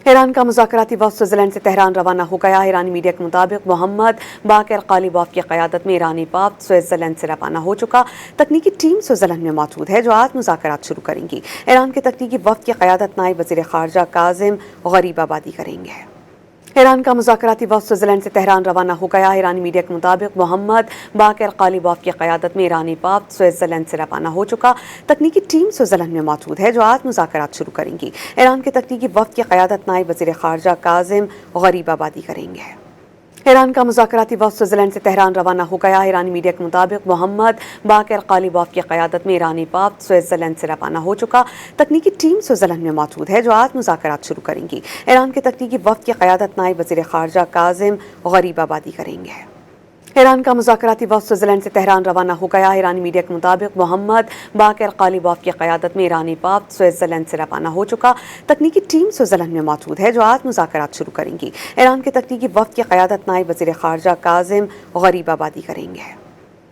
ایران کا مذاکراتی وفد سوئٹزرلینڈ سے تہران روانہ ہو گیا۔ ایرانی میڈیا کے مطابق محمد باقر قالیباف کی قیادت میں ایرانی وفد سوئٹزرلینڈ سے روانہ ہو چکا۔ تکنیکی ٹیم سوئٹزرلینڈ میں موجود ہے جو آج مذاکرات شروع کریں گی۔ ایران کے تکنیکی وفد کی قیادت نائب وزیر خارجہ کاظم غریب آبادی کریں گے۔ ایران کا مذاکراتی وفد سوئٹزرلینڈ سے تہران روانہ ہو گیا۔ ایرانی میڈیا کے مطابق محمد باقر قالیباف کی قیادت میں ایرانی وفد سوئٹزرلینڈ سے روانہ ہو چکا۔ تکنیکی ٹیم سوئٹزرلینڈ میں موجود ہے جو آج مذاکرات شروع کریں گی۔ ایران کے تکنیکی وفد کی قیادت نائب وزیر خارجہ کاظم غریب آبادی کریں گے۔ ایران کا مذاکراتی وفد سوئٹزرلینڈ سے تہران روانہ ہو گیا۔ ایرانی میڈیا کے مطابق محمد باقر قالیباف کی قیادت میں ایرانی وفد سوئٹزرلینڈ سے روانہ ہو چکا۔ تکنیکی ٹیم سوئٹزرلینڈ میں موجود ہے جو آج مذاکرات شروع کریں گی۔ ایران کے تکنیکی وفد کی قیادت نائب وزیر خارجہ کاظم غریب آبادی کریں گے۔ ایران کا مذاکراتی وفد سوئٹزرلینڈ سے تہران روانہ ہو گیا۔ ایرانی میڈیا کے مطابق محمد باقر قالیباف کی قیادت میں ایرانی وفد سوئٹزرلینڈ سے روانہ ہو چکا۔ تکنیکی ٹیم سوئٹزرلینڈ میں موجود ہے جو آج مذاکرات شروع کریں گی۔ ایران کے تکنیکی وفد کی قیادت نائب وزیر خارجہ کاظم غریب آبادی کریں گے۔